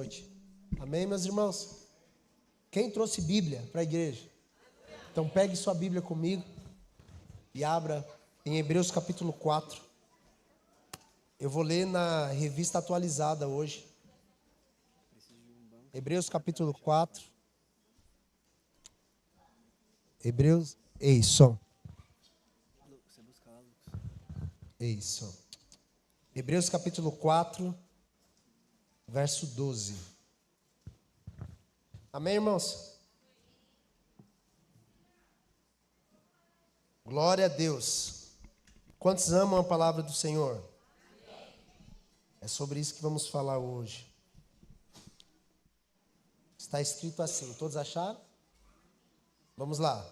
noite. Amém, meus irmãos? Quem trouxe Bíblia para a igreja? Então pegue sua Bíblia comigo e abra em Hebreus capítulo 4. Eu vou ler na revista atualizada hoje. Hebreus capítulo 4. Hebreus. Ei, som. Ei, som. Hebreus capítulo 4, verso 12. Amém, irmãos? Glória a Deus. Quantos amam a palavra do Senhor? É sobre isso que vamos falar hoje. Está escrito assim, todos acharam? Vamos lá.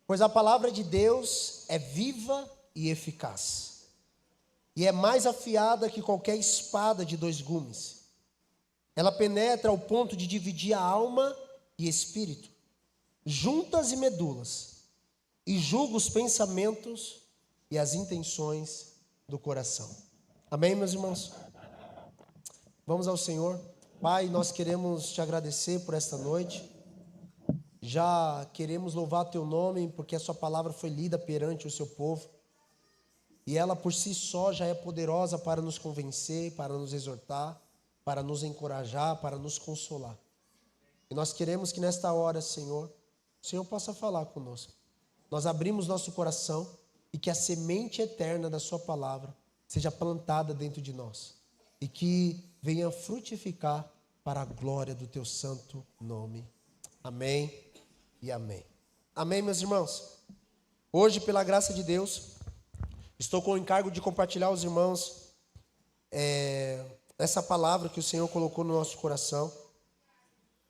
Pois a palavra de Deus é viva e eficaz, e é mais afiada que qualquer espada de dois gumes. Ela penetra ao ponto de dividir a alma e espírito, juntas e medulas, e julga os pensamentos e as intenções do coração. Amém, meus irmãos? Vamos ao Senhor. Pai, nós queremos te agradecer por esta noite. Já queremos louvar teu nome, porque a sua palavra foi lida perante o seu povo. E ela por si só já é poderosa para nos convencer, para nos exortar, para nos encorajar, para nos consolar. E nós queremos que nesta hora, Senhor, o Senhor possa falar conosco. Nós abrimos nosso coração e que a semente eterna da sua palavra seja plantada dentro de nós. E que venha frutificar para a glória do teu santo nome. Amém e amém. Amém, meus irmãos? Hoje, pela graça de Deus, estou com o encargo de compartilhar aos irmãos essa palavra que o Senhor colocou no nosso coração.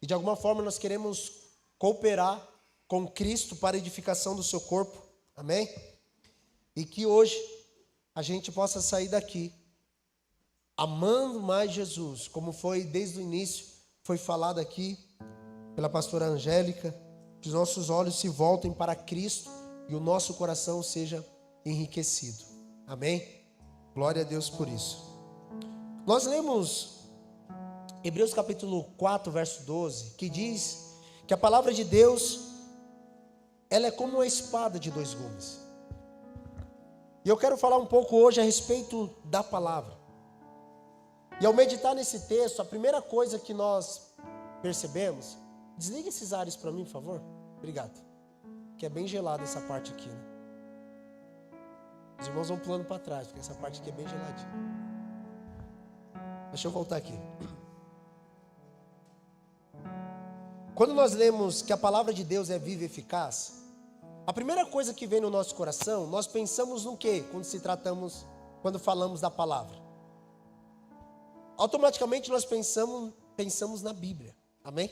E de alguma forma nós queremos cooperar com Cristo para a edificação do seu corpo. Amém? E que hoje a gente possa sair daqui amando mais Jesus, como foi desde o início, foi falado aqui pela pastora Angélica, que os nossos olhos se voltem para Cristo e o nosso coração seja enriquecido. Amém? Glória a Deus por isso. Nós lemos Hebreus capítulo 4, verso 12, que diz que a palavra de Deus, ela é como uma espada de dois gumes. E eu quero falar um pouco hoje a respeito da palavra. E ao meditar nesse texto, a primeira coisa que nós percebemos, desliga esses ares para mim, por favor. Obrigado. Que é bem gelado essa parte aqui, né? Os irmãos vão pulando para trás, porque essa parte aqui é bem geladinha. Deixa eu voltar aqui. Quando nós lemos que a palavra de Deus é viva e eficaz, a primeira coisa que vem no nosso coração, nós pensamos no quê? Quando falamos da palavra. Automaticamente nós pensamos na Bíblia. Amém?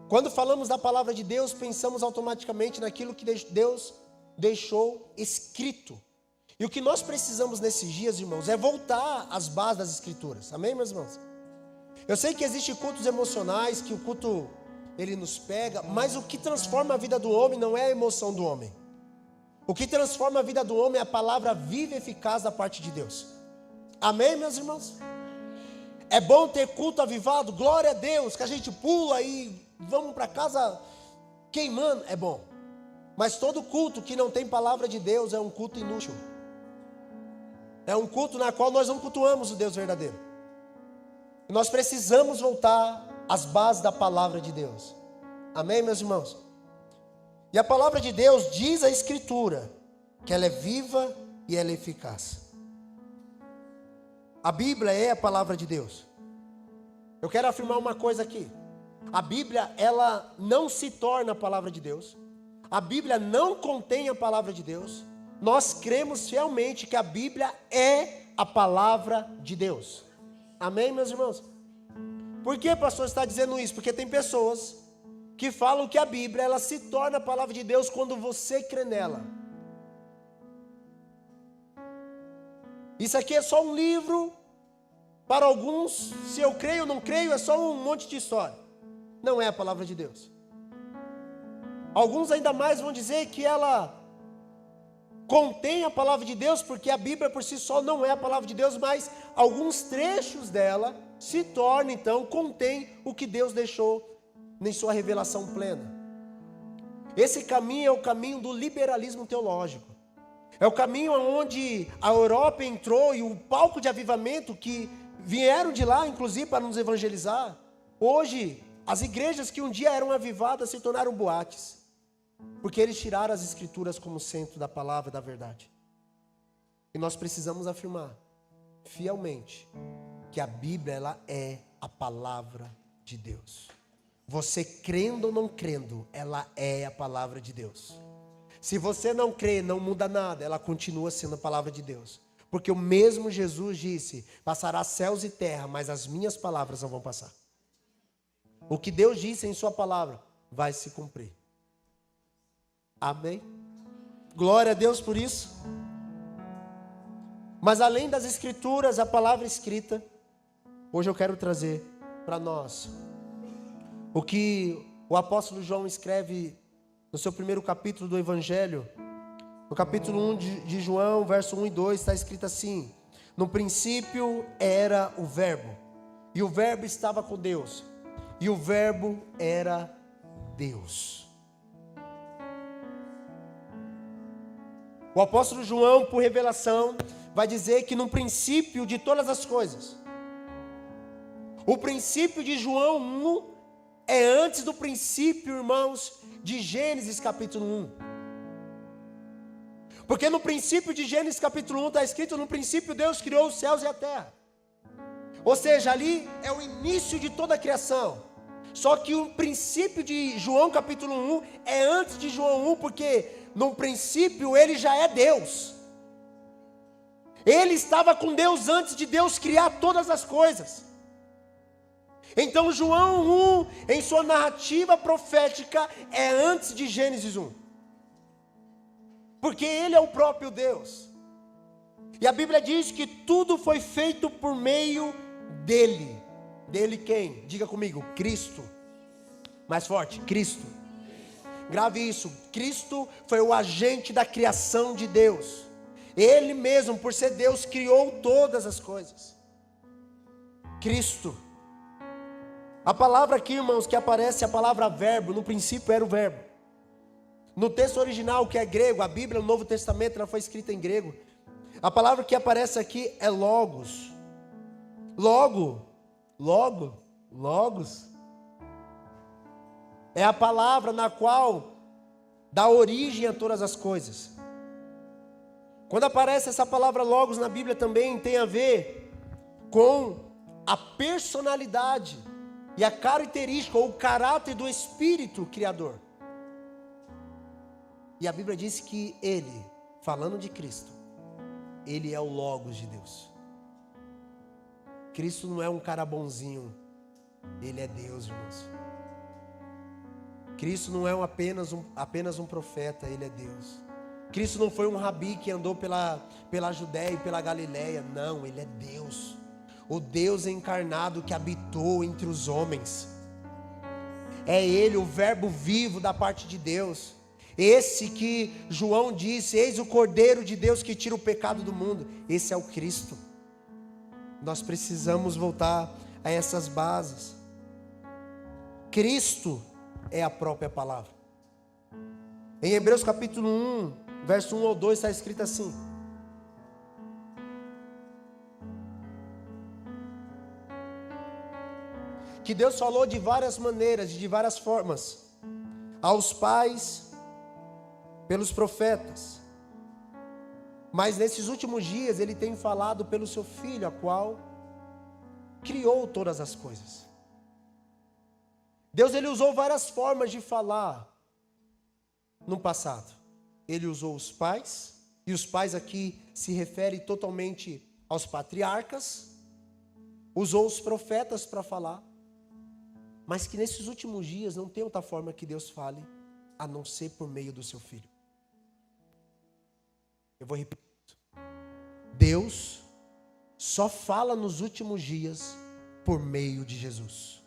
Quando falamos da palavra de Deus, pensamos automaticamente naquilo que Deus deixou escrito. E o que nós precisamos nesses dias, irmãos, é voltar às bases das Escrituras. Amém, meus irmãos? Eu sei que existem cultos emocionais, que o culto, ele nos pega, mas o que transforma a vida do homem não é a emoção do homem. O que transforma a vida do homem é a palavra viva e eficaz da parte de Deus. Amém, meus irmãos? É bom ter culto avivado, glória a Deus, que a gente pula e vamos para casa queimando, é bom. Mas todo culto que não tem palavra de Deus é um culto inútil. É um culto na qual nós não cultuamos o Deus verdadeiro. E nós precisamos voltar às bases da palavra de Deus. Amém, meus irmãos? E a palavra de Deus diz a Escritura que ela é viva e ela é eficaz. A Bíblia é a palavra de Deus. Eu quero afirmar uma coisa aqui. A Bíblia, ela não se torna a palavra de Deus. A Bíblia não contém a palavra de Deus. Nós cremos fielmente que a Bíblia é a palavra de Deus. Amém, meus irmãos? Por que o pastor está dizendo isso? Porque tem pessoas que falam que a Bíblia, ela se torna a palavra de Deus quando você crê nela. Isso aqui é só um livro, para alguns, se eu creio ou não creio, é só um monte de história. Não é a palavra de Deus. Alguns ainda mais vão dizer que ela contém a palavra de Deus, porque a Bíblia por si só não é a palavra de Deus, mas alguns trechos dela se tornam, então, contém o que Deus deixou em sua revelação plena. Esse caminho é o caminho do liberalismo teológico. É o caminho onde a Europa entrou e o palco de avivamento que vieram de lá, inclusive, para nos evangelizar. Hoje, as igrejas que um dia eram avivadas se tornaram boates, porque eles tiraram as escrituras como centro da palavra e da verdade. E nós precisamos afirmar fielmente que a Bíblia, ela é a palavra de Deus. Você crendo ou não crendo, ela é a palavra de Deus. Se você não crê, não muda nada, ela continua sendo a palavra de Deus. Porque o mesmo Jesus disse: passará céus e terra, mas as minhas palavras não vão passar. O que Deus disse em sua palavra vai se cumprir. Amém? Glória a Deus por isso. Mas além das escrituras, a palavra escrita, hoje eu quero trazer para nós o que o apóstolo João escreve no seu primeiro capítulo do Evangelho. No capítulo 1 de João, verso 1 e 2, está escrito assim: no princípio era o Verbo, e o Verbo estava com Deus, e o Verbo era Deus. O apóstolo João, por revelação, vai dizer que no princípio de todas as coisas, o princípio de João 1 é antes do princípio, irmãos, de Gênesis capítulo 1. Porque no princípio de Gênesis capítulo 1 está escrito: no princípio Deus criou os céus e a terra. Ou seja, ali é o início de toda a criação. Só que o princípio de João capítulo 1 é antes de João 1, porque no princípio ele já é Deus. Ele estava com Deus antes de Deus criar todas as coisas. Então João 1, em sua narrativa profética, é antes de Gênesis 1. Porque ele é o próprio Deus. E a Bíblia diz que tudo foi feito por meio dele. Dele quem? Diga comigo: Cristo. Mais forte: Cristo. Grave isso: Cristo foi o agente da criação de Deus. Ele mesmo, por ser Deus, criou todas as coisas. Cristo. A palavra aqui, irmãos, que aparece, a palavra verbo, no princípio era o verbo. No texto original, que é grego, a Bíblia, o Novo Testamento, ela foi escrita em grego. A palavra que aparece aqui é logos. Logos. É a palavra na qual dá origem a todas as coisas. Quando aparece essa palavra logos na Bíblia, também tem a ver com a personalidade e a característica ou o caráter do Espírito Criador. E a Bíblia diz que ele, falando de Cristo, ele é o Logos de Deus. Cristo não é um cara bonzinho, ele é Deus, irmãos. Cristo não é apenas um profeta, ele é Deus. Cristo não foi um rabi que andou pela Judéia e pela Galileia, não, ele é Deus. O Deus encarnado que habitou entre os homens. É ele, o verbo vivo da parte de Deus. Esse que João disse: eis o Cordeiro de Deus que tira o pecado do mundo. Esse é o Cristo. Nós precisamos voltar a essas bases. Cristo é a própria palavra. Em Hebreus capítulo 1, verso 1 ao 2 está escrito assim: que Deus falou de várias maneiras, de várias formas, aos pais, pelos profetas. Mas nesses últimos dias Ele tem falado pelo seu Filho, a qual criou todas as coisas. Deus, Ele usou várias formas de falar no passado. Ele usou os pais, e os pais aqui se refere totalmente aos patriarcas. Usou os profetas para falar. Mas que nesses últimos dias não tem outra forma que Deus fale, a não ser por meio do seu Filho. Eu vou repetir. Deus só fala nos últimos dias por meio de Jesus.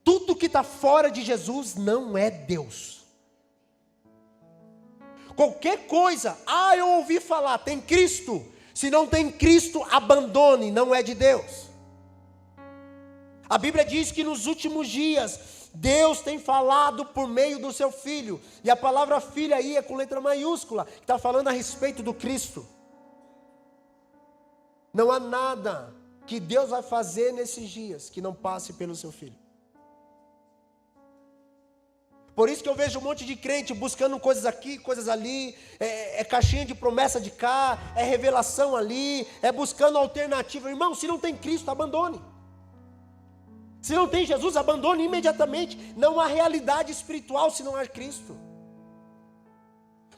Tudo que está fora de Jesus não é Deus. Qualquer coisa, eu ouvi falar, tem Cristo. Se não tem Cristo, abandone, não é de Deus. A Bíblia diz que nos últimos dias, Deus tem falado por meio do seu Filho. E a palavra filho aí é com letra maiúscula, que está falando a respeito do Cristo. Não há nada que Deus vai fazer nesses dias que não passe pelo seu Filho. Por isso que eu vejo um monte de crente buscando coisas aqui, coisas ali, é caixinha de promessa de cá, é revelação ali, é buscando alternativa. Irmão, se não tem Cristo, abandone. Se não tem Jesus, abandone imediatamente. Não há realidade espiritual se não há Cristo.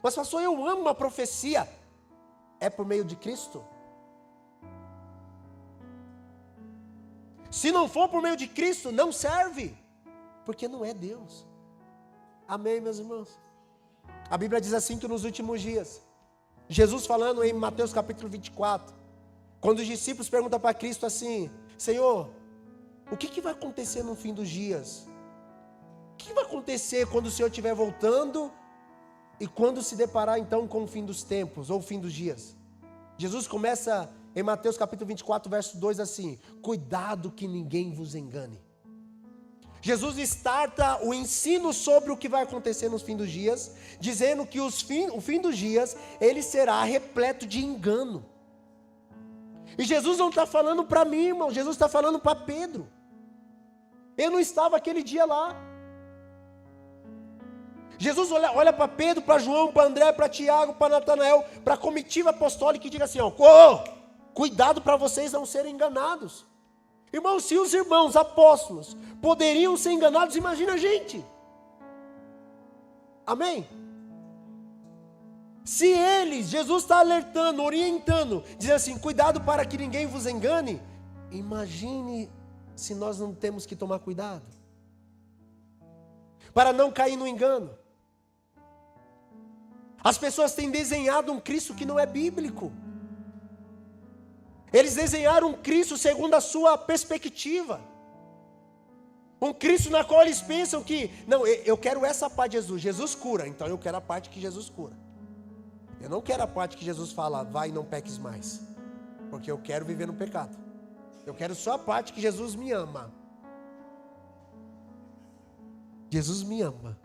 Mas pastor, eu amo uma profecia. É por meio de Cristo? Se não for por meio de Cristo, não serve. Porque não é Deus. Amém, meus irmãos? A Bíblia diz assim que nos últimos dias, Jesus falando em Mateus capítulo 24, quando os discípulos perguntam para Cristo assim: Senhor, o que vai acontecer no fim dos dias? O que vai acontecer quando o Senhor estiver voltando e quando se deparar então com o fim dos tempos ou o fim dos dias? Jesus começa em Mateus capítulo 24, verso 2 assim: cuidado que ninguém vos engane. Jesus starta o ensino sobre o que vai acontecer nos fins dos dias, dizendo que o fim dos dias, ele será repleto de engano. E Jesus não está falando para mim, irmão, Jesus está falando para Pedro. Eu não estava aquele dia lá. Jesus olha para Pedro, para João, para André, para Tiago, para Natanael, para a comitiva apostólica e diz assim: cuidado para vocês não serem enganados. Irmãos, se os irmãos apóstolos poderiam ser enganados, imagina a gente. Amém? Se eles, Jesus está alertando, orientando, dizendo assim: cuidado para que ninguém vos engane. Imagine se nós não temos que tomar cuidado para não cair no engano. As pessoas têm desenhado um Cristo que não é bíblico. Eles desenharam um Cristo segundo a sua perspectiva. Um Cristo na qual eles pensam que, não, eu quero essa parte de Jesus. Jesus cura, então eu quero a parte que Jesus cura. Eu não quero a parte que Jesus fala: vai e não peques mais. Porque eu quero viver no pecado. Eu quero só a parte que Jesus me ama. Jesus me ama.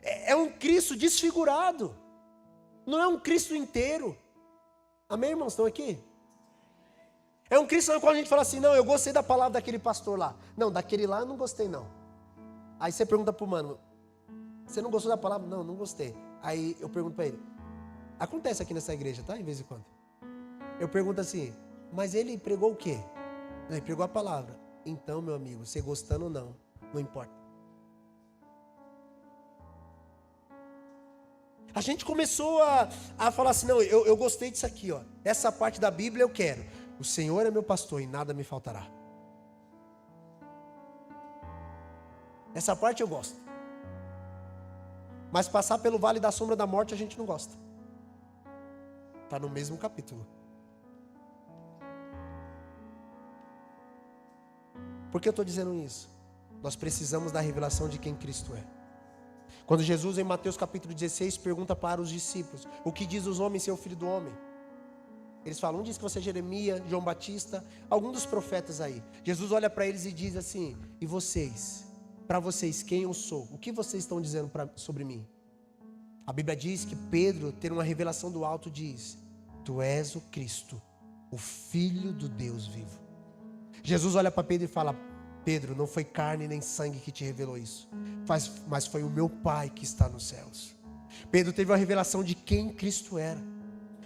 É um Cristo desfigurado. Não é um Cristo inteiro. Amém, irmãos? Estão aqui? É um Cristo no qual a gente fala assim: não, eu gostei da palavra daquele pastor lá. Não, daquele lá eu não gostei não. Aí você pergunta para o mano: você não gostou da palavra? Não, não gostei. Aí eu pergunto para ele: acontece aqui nessa igreja, tá? De vez em quando. Eu pergunto assim: mas ele pregou o quê? Ele pregou a palavra. Então, meu amigo, você gostando ou não, não importa. A gente começou a falar assim: não, eu gostei disso aqui, ó. Essa parte da Bíblia eu quero. O Senhor é meu pastor e nada me faltará. Essa parte eu gosto. Mas passar pelo vale da sombra da morte a gente não gosta. Está no mesmo capítulo. Por que eu estou dizendo isso? Nós precisamos da revelação de quem Cristo é. Quando Jesus, em Mateus capítulo 16, pergunta para os discípulos: o que diz os homens ser o filho do homem? Eles falam: um diz que você é Jeremias, João Batista, algum dos profetas aí. Jesus olha para eles e diz assim: e vocês? Para vocês, quem eu sou? O que vocês estão dizendo sobre mim? A Bíblia diz que Pedro, tendo uma revelação do alto, diz: tu és o Cristo, o Filho do Deus vivo. Jesus olha para Pedro e fala: Pedro, não foi carne nem sangue que te revelou isso, mas foi o meu Pai que está nos céus. Pedro teve uma revelação de quem Cristo era.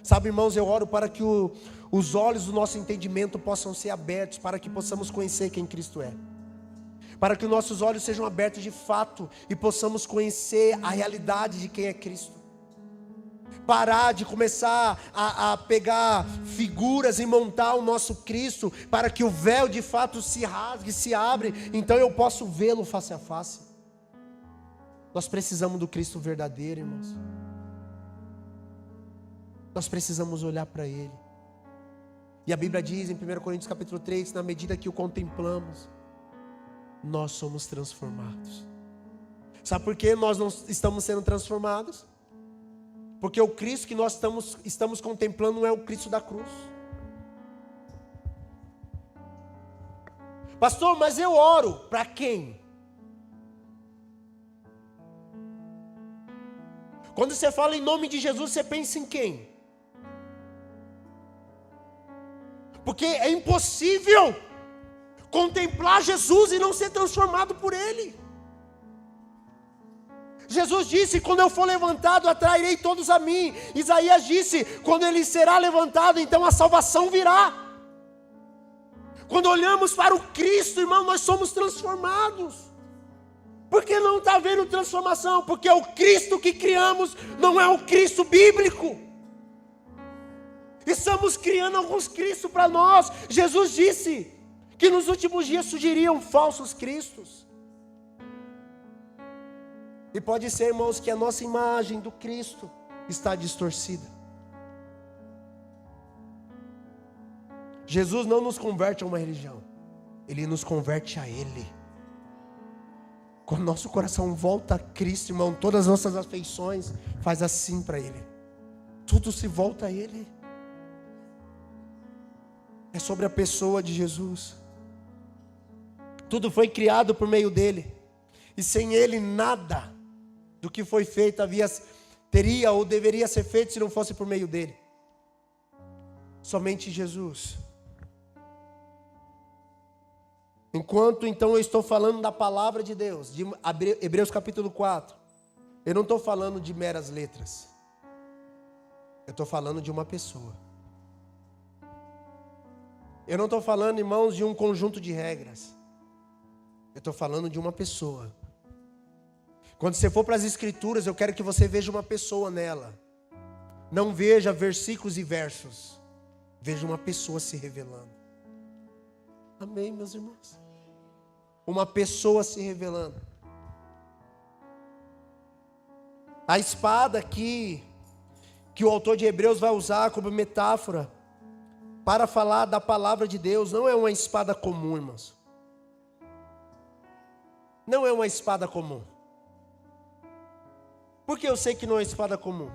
Sabe, irmãos, eu oro para que os olhos do nosso entendimento possam ser abertos, para que possamos conhecer quem Cristo é. Para que os nossos olhos sejam abertos de fato e possamos conhecer a realidade de quem é Cristo. Parar de começar a pegar figuras e montar o nosso Cristo, para que o véu de fato se rasgue, se abre, então eu posso vê-lo face a face. Nós precisamos do Cristo verdadeiro, irmãos. Nós precisamos olhar para Ele. E a Bíblia diz em 1 Coríntios capítulo 3, na medida que o contemplamos, nós somos transformados. Sabe por que nós não estamos sendo transformados? Porque o Cristo que nós estamos contemplando não é o Cristo da cruz. Pastor, mas eu oro para quem? Quando você fala em nome de Jesus, você pensa em quem? Porque é impossível contemplar Jesus e não ser transformado por Ele. Jesus disse: quando eu for levantado, atrairei todos a mim. Isaías disse: quando Ele será levantado, então a salvação virá. Quando olhamos para o Cristo, irmão, nós somos transformados. Por que não está havendo transformação? Porque o Cristo que criamos não é o Cristo bíblico. Estamos criando alguns Cristos para nós. Jesus disse que nos últimos dias surgiriam falsos cristos. E pode ser, irmãos, que a nossa imagem do Cristo está distorcida. Jesus não nos converte a uma religião, Ele nos converte a Ele. Quando nosso coração volta a Cristo, irmão, todas as nossas afeições faz assim para Ele. Tudo se volta a Ele. É sobre a pessoa de Jesus. Tudo foi criado por meio dEle. E sem Ele nada do que foi feito teria ou deveria ser feito se não fosse por meio dEle. Somente Jesus. Enquanto então eu estou falando da palavra de Deus, de Hebreus capítulo 4, eu não estou falando de meras letras. Eu estou falando de uma pessoa. Eu não estou falando, irmãos, de um conjunto de regras. Eu estou falando de uma pessoa. Quando você for para as Escrituras, eu quero que você veja uma pessoa nela. Não veja versículos e versos. Veja uma pessoa se revelando. Amém, meus irmãos? Uma pessoa se revelando. A espada que o autor de Hebreus vai usar como metáfora para falar da palavra de Deus não é uma espada comum, irmãos. Não é uma espada comum. Por que eu sei que não é espada comum?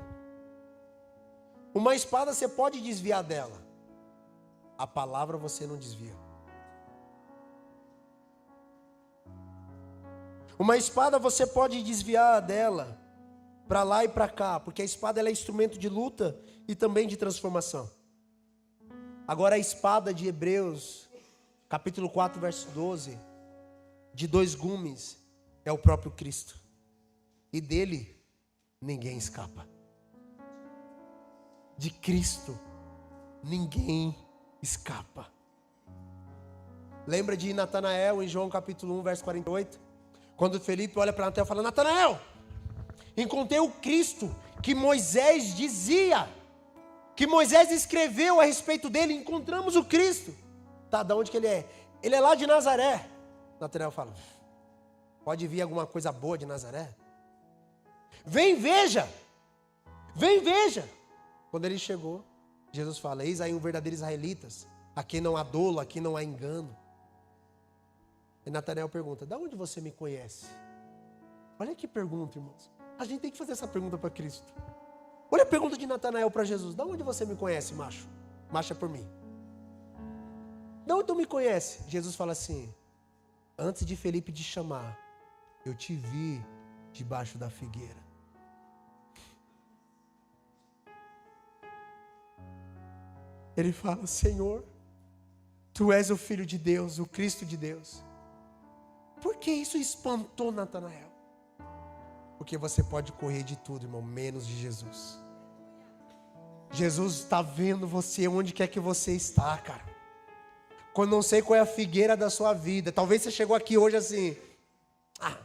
Uma espada você pode desviar dela. A palavra você não desvia. Uma espada você pode desviar dela para lá e para cá, porque a espada ela é instrumento de luta e também de transformação. Agora a espada de Hebreus, capítulo 4, verso 12, de 2 gumes, é o próprio Cristo. E dele ninguém escapa. De Cristo ninguém escapa. Lembra de Natanael em João capítulo 1, verso 48? Quando Felipe olha para Natanael e fala: Natanael, encontrei o Cristo que Moisés dizia, que Moisés escreveu a respeito dele. Encontramos o Cristo. Tá, de onde que ele é? Ele é lá de Nazaré. Natanael fala: pode vir alguma coisa boa de Nazaré? Vem, veja. Vem, veja. Quando ele chegou, Jesus fala: eis aí um verdadeiro israelitas, a quem não há dolo, a quem não há engano. E Natanael pergunta: de onde você me conhece? Olha que pergunta, irmãos. A gente tem que fazer essa pergunta para Cristo. Olha a pergunta de Natanael para Jesus: de onde você me conhece, macho? Macho é por mim. De onde tu me conhece? Jesus fala assim: antes de Felipe te chamar, eu te vi debaixo da figueira. Ele fala: Senhor, tu és o Filho de Deus, o Cristo de Deus. Por que isso espantou Natanael? Porque você pode correr de tudo, irmão, menos de Jesus. Jesus está vendo você onde quer que você está, cara. Quando não sei qual é a figueira da sua vida. Talvez você chegou aqui hoje assim: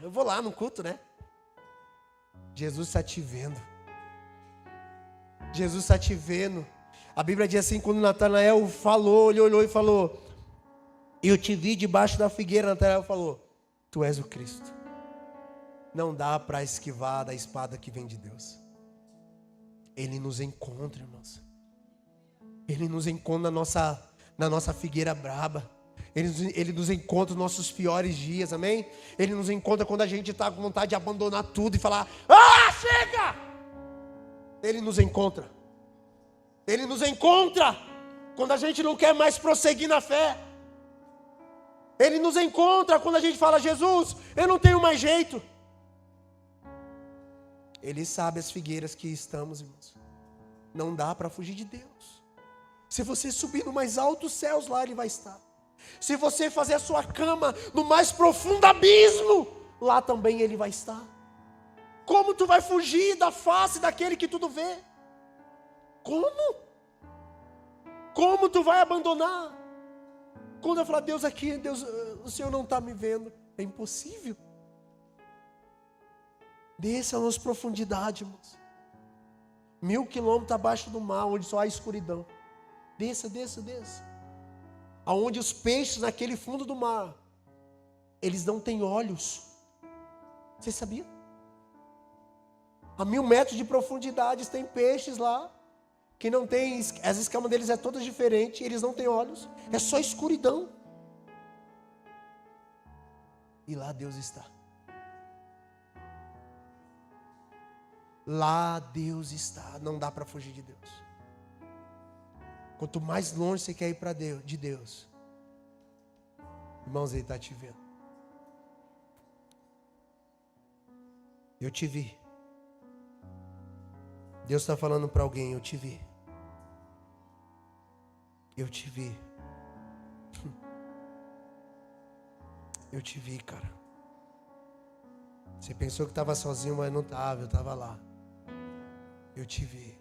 eu vou lá no culto, né? Jesus está te vendo. Jesus está te vendo. A Bíblia diz assim, quando Natanael falou, ele olhou e falou: eu te vi debaixo da figueira. Natanael falou: tu és o Cristo. Não dá para esquivar da espada que vem de Deus. Ele nos encontra, irmãos. Ele nos encontra na nossa figueira braba. Ele nos encontra nos nossos piores dias, amém? Ele nos encontra quando a gente está com vontade de abandonar tudo e falar: ah, chega! Ele nos encontra. Ele nos encontra quando a gente não quer mais prosseguir na fé. Ele nos encontra quando a gente fala: Jesus, eu não tenho mais jeito. Ele sabe as figueiras que estamos, irmãos. Não dá para fugir de Deus. Se você subir no mais alto dos céus, lá Ele vai estar. Se você fazer a sua cama no mais profundo abismo, lá também Ele vai estar. Como tu vai fugir da face daquele que tudo vê? Como? Como tu vai abandonar? Quando eu falar: Deus aqui, Deus, o Senhor não está me vendo. É impossível. Desça nas profundidades, irmãos. 1000 quilômetros abaixo do mar, onde só há escuridão. Desça, desça, desça. Aonde os peixes naquele fundo do mar, eles não têm olhos. Você sabia? A 1000 metros de profundidade tem peixes lá, que não tem, as escamas deles é todas diferentes, eles não têm olhos, é só escuridão. E lá Deus está. Lá Deus está, não dá para fugir de Deus. Quanto mais longe você quer ir para Deus, de Deus, irmãos, Ele está te vendo. Eu te vi. Deus está falando para alguém: eu te vi. Eu te vi. Eu te vi, cara. Você pensou que estava sozinho, mas não estava, eu estava lá. Eu te vi.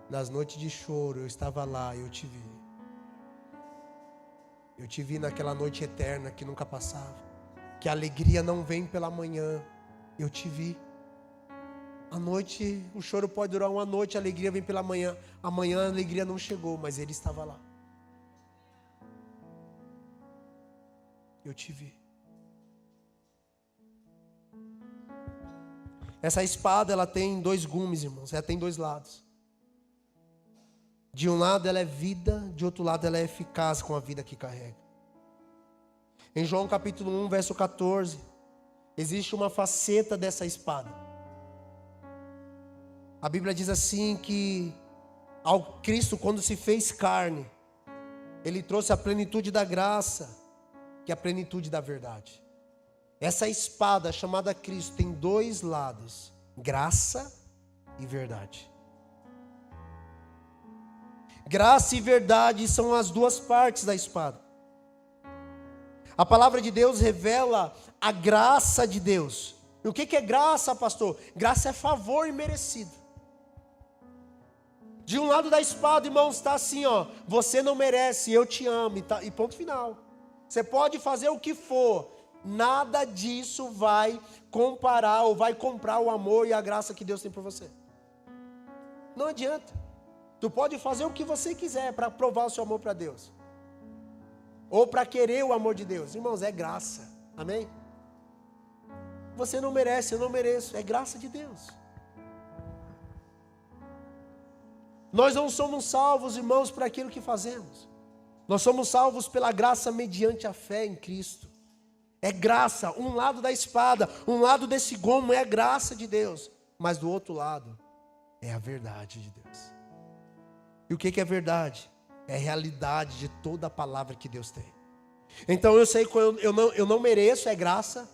Nas noites de choro, eu estava lá, eu te vi. Eu te vi naquela noite eterna que nunca passava, que a alegria não vem pela manhã. Eu te vi. A noite, o choro pode durar uma noite, a alegria vem pela manhã. Amanhã a alegria não chegou, mas Ele estava lá. Eu te vi. Essa espada, ela tem 2 gumes, irmãos. Ela tem 2 lados. De um lado ela é vida, de outro lado ela é eficaz com a vida que carrega. Em João capítulo 1, verso 14, existe uma faceta dessa espada. A Bíblia diz assim que ao Cristo, quando se fez carne, Ele trouxe a plenitude da graça, que é a plenitude da verdade. Essa espada chamada Cristo tem 2 lados: graça e verdade. Graça e verdade são as 2 partes da espada. A palavra de Deus revela a graça de Deus. E o que é graça, pastor? Graça é favor imerecido. De um lado da espada, irmãos, está assim, ó: você não merece, eu te amo, e ponto final. Você pode fazer o que for, nada disso vai comparar ou vai comprar o amor e a graça que Deus tem por você. Não adianta. Tu pode fazer o que você quiser para provar o seu amor para Deus, ou para querer o amor de Deus. Irmãos, é graça, amém? Você não merece, eu não mereço, é graça de Deus. Nós não somos salvos, irmãos, por aquilo que fazemos. Nós somos salvos pela graça mediante a fé em Cristo. É graça, um lado da espada, um lado desse gomo é a graça de Deus, mas do outro lado é a verdade de Deus. E o que é verdade? É a realidade de toda a palavra que Deus tem. Então eu sei que eu não mereço, é graça,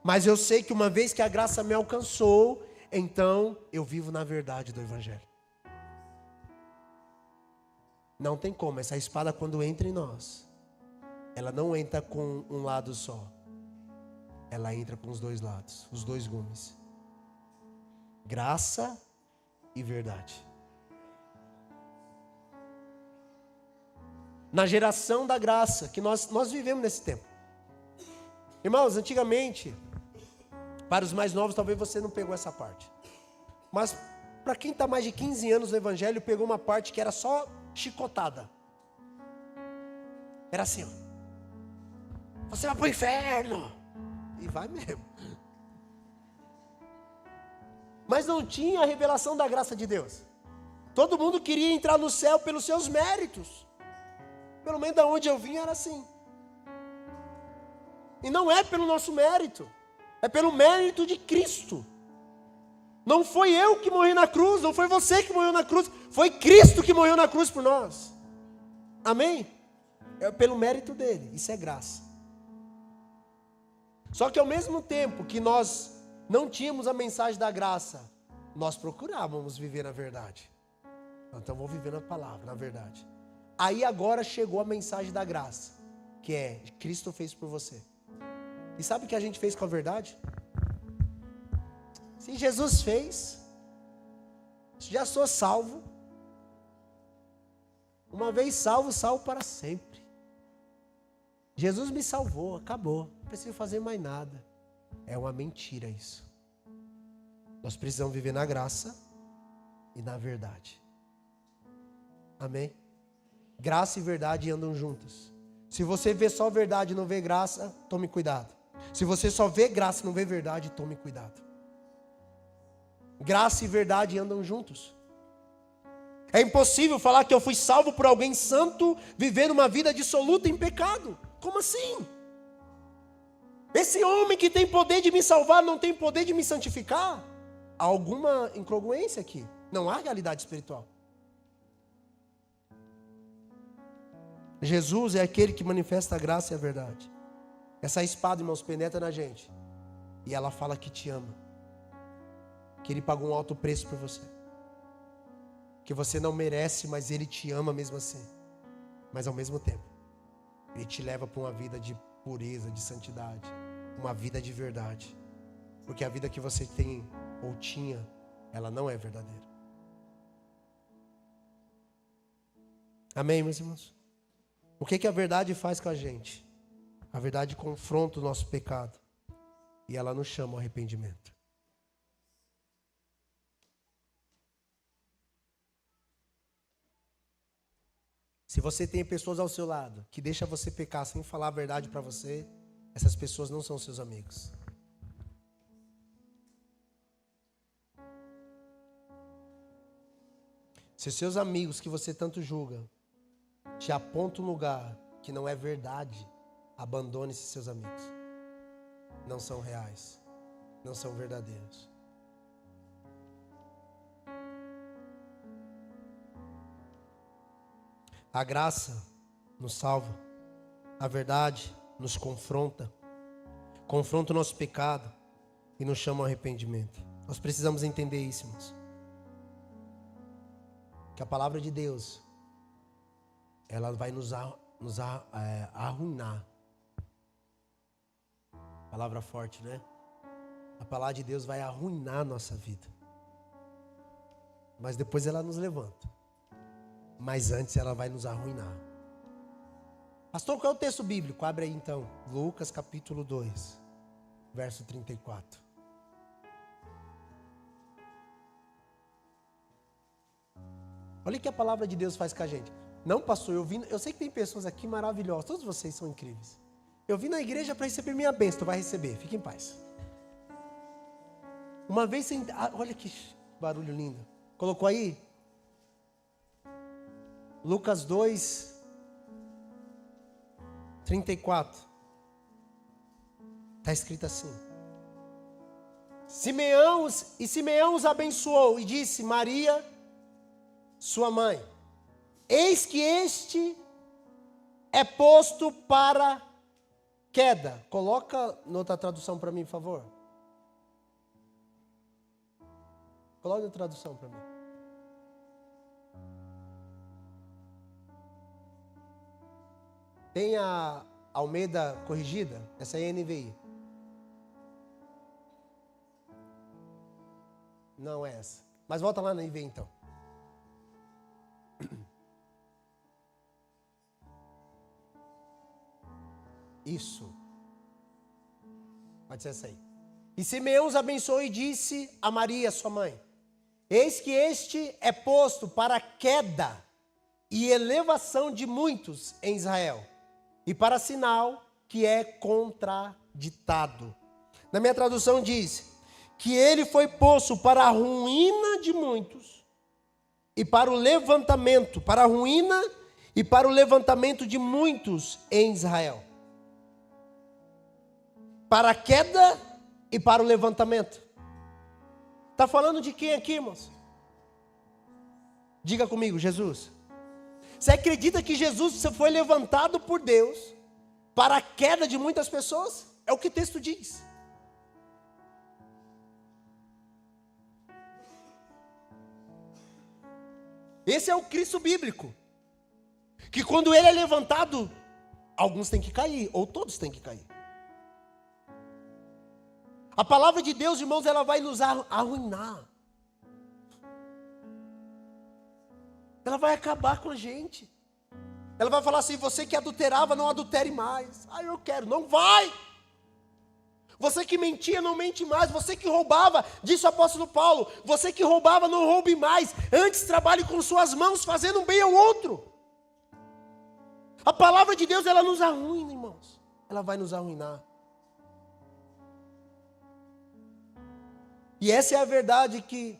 mas eu sei que uma vez que a graça me alcançou, então eu vivo na verdade do Evangelho. Não tem como, essa espada quando entra em nós, ela não entra com um lado só, ela entra com os 2 lados, os 2 gumes. Graça e verdade. Na geração da graça, que nós vivemos nesse tempo. Irmãos, antigamente, para os mais novos, talvez você não pegou essa parte. Mas para quem está mais de 15 anos no Evangelho, pegou uma parte que era só chicotada. Era assim, ó: você vai para o inferno. E vai mesmo. Mas não tinha a revelação da graça de Deus. Todo mundo queria entrar no céu pelos seus méritos. Pelo menos da onde eu vim era assim. E não é pelo nosso mérito, é pelo mérito de Cristo. Não foi eu que morri na cruz, não foi você que morreu na cruz, foi Cristo que morreu na cruz por nós. Amém? É pelo mérito dele, isso é graça. Só que ao mesmo tempo que nós não tínhamos a mensagem da graça, nós procurávamos viver na verdade. Então vou viver na palavra, na verdade. Aí agora chegou a mensagem da graça, que é, Cristo fez por você. E sabe o que a gente fez com a verdade? Se Jesus fez, já sou salvo. Uma vez salvo, salvo para sempre. Jesus me salvou, acabou. Não preciso fazer mais nada. É uma mentira isso. Nós precisamos viver na graça e na verdade. Amém? Graça e verdade andam juntas. Se você vê só verdade e não vê graça, tome cuidado. Se você só vê graça e não vê verdade, tome cuidado. Graça e verdade andam juntos. É impossível falar que eu fui salvo por alguém santo, vivendo uma vida dissoluta em pecado. Como assim? Esse homem que tem poder de me salvar não tem poder de me santificar? Há alguma incongruência aqui? Não há realidade espiritual. Jesus é aquele que manifesta a graça e a verdade. Essa espada, irmãos, penetra na gente. E ela fala que te ama. Que Ele pagou um alto preço por você. Que você não merece, mas Ele te ama mesmo assim. Mas ao mesmo tempo, Ele te leva para uma vida de pureza, de santidade. Uma vida de verdade. Porque a vida que você tem ou tinha, ela não é verdadeira. Amém, meus irmãos? O que a verdade faz com a gente? A verdade confronta o nosso pecado. E ela nos chama ao arrependimento. Se você tem pessoas ao seu lado que deixam você pecar sem falar a verdade para você, essas pessoas não são seus amigos. Se os seus amigos que você tanto julga te apontam um lugar que não é verdade, abandone esses seus amigos. Não são reais, não são verdadeiros. A graça nos salva, a verdade nos confronta o nosso pecado e nos chama ao arrependimento. Nós precisamos entender isso, irmãos. Que a palavra de Deus, ela vai nos arruinar. Palavra forte, né? A palavra de Deus vai arruinar a nossa vida. Mas depois ela nos levanta. Mas antes ela vai nos arruinar. Pastor, qual é o texto bíblico? Abre aí então. Lucas capítulo 2, verso 34. Olha o que a palavra de Deus faz com a gente. Não, pastor, eu sei que tem pessoas aqui maravilhosas. Todos vocês são incríveis. Eu vim na igreja para receber minha bênção. Tu vai receber, fique em paz. Uma vez, olha que barulho lindo. Colocou aí? Lucas 2, 34. Está escrito assim. Simeão os abençoou e disse: Maria, sua mãe, eis que este é posto para queda. Coloca noutra tradução para mim, por favor. Coloca na tradução para mim. Tem a Almeida corrigida? Essa aí é a NVI. Não é essa. Mas volta lá na NVI então. Isso. Pode ser essa aí. E Simeão os abençoou e disse a Maria, sua mãe: eis que este é posto para queda e elevação de muitos em Israel, e para sinal que é contraditado. Na minha tradução diz que ele foi posto para a ruína de muitos e para o levantamento, para a ruína e para o levantamento de muitos em Israel. Para a queda e para o levantamento. Está falando de quem aqui, irmãos? Diga comigo, Jesus. Você acredita que Jesus foi levantado por Deus para a queda de muitas pessoas? É o que o texto diz. Esse é o Cristo bíblico. Que quando ele é levantado, alguns têm que cair, ou todos têm que cair. A palavra de Deus, irmãos, ela vai nos arruinar. Ela vai acabar com a gente. Ela vai falar assim: você que adulterava, não adultere mais. Ah, eu quero. Não vai. Você que mentia, não mente mais. Você que roubava, disse o apóstolo Paulo, você que roubava, não roube mais. Antes trabalhe com suas mãos, fazendo um bem ao outro. A palavra de Deus, ela nos arruina, irmãos. Ela vai nos arruinar. E essa é a verdade que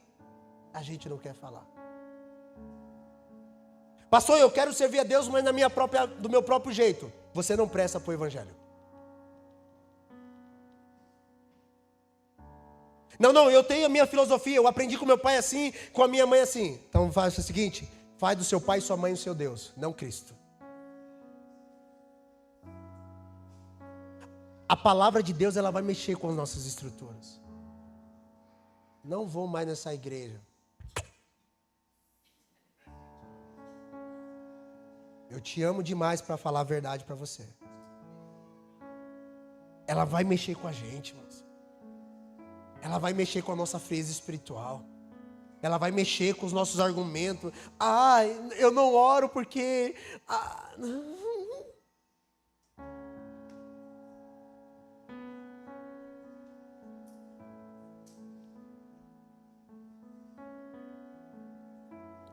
a gente não quer falar. Pastor, eu quero servir a Deus, mas do meu próprio jeito. Você não presta para o evangelho. Não, eu tenho a minha filosofia, eu aprendi com meu pai assim, com a minha mãe assim. Então faz o seguinte, faz do seu pai e sua mãe o seu Deus, não Cristo. A palavra de Deus, ela vai mexer com as nossas estruturas. Não vou mais nessa igreja. Eu te amo demais para falar a verdade para você. Ela vai mexer com a gente, irmãos. Ela vai mexer com a nossa frieza espiritual. Ela vai mexer com os nossos argumentos. Eu não oro porque...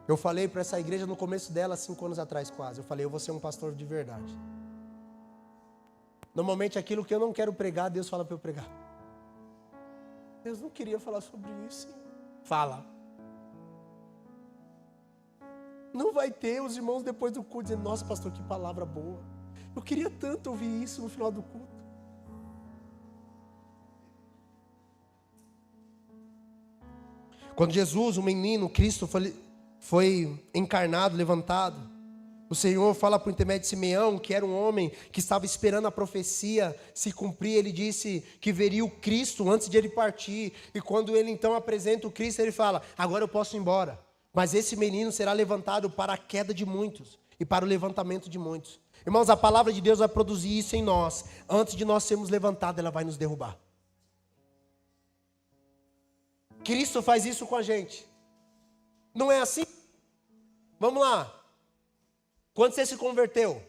Eu falei para essa igreja no começo dela, 5 anos atrás quase. Eu falei, eu vou ser um pastor de verdade. Normalmente aquilo que eu não quero pregar, Deus fala para eu pregar. Deus não queria falar sobre isso. Fala. Não vai ter os irmãos depois do culto dizendo, nossa pastor, que palavra boa. Eu queria tanto ouvir isso no final do culto. Quando Jesus, o menino, Cristo, foi encarnado, levantado, o Senhor fala por intermédio de Simeão, que era um homem que estava esperando a profecia se cumprir. Ele disse que veria o Cristo antes de ele partir. E quando ele então apresenta o Cristo, ele fala, agora eu posso ir embora. Mas esse menino será levantado para a queda de muitos e para o levantamento de muitos. Irmãos, a palavra de Deus vai produzir isso em nós. Antes de nós sermos levantados, ela vai nos derrubar. Cristo faz isso com a gente. Não é assim? Vamos lá. Quando você se converteu,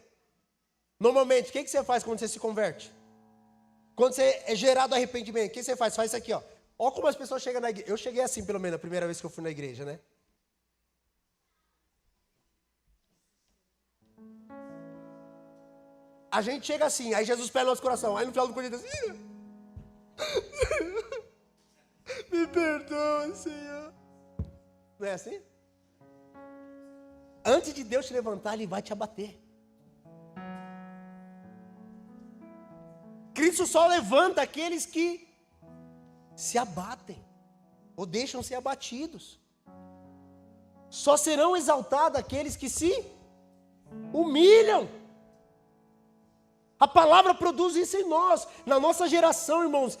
normalmente, o que você faz quando você se converte? Quando você é gerado arrependimento, o que você faz? Faz isso aqui, ó. Olha como as pessoas chegam na igreja. Eu cheguei assim, pelo menos, a primeira vez que eu fui na igreja, né? A gente chega assim, aí Jesus pega no nosso coração. Aí no final do culto ele diz assim, me perdoa, Senhor. Não é assim? Antes de Deus te levantar, Ele vai te abater. Cristo só levanta aqueles que se abatem, ou deixam ser abatidos. Só serão exaltados aqueles que se humilham. A palavra produz isso em nós, na nossa geração, irmãos.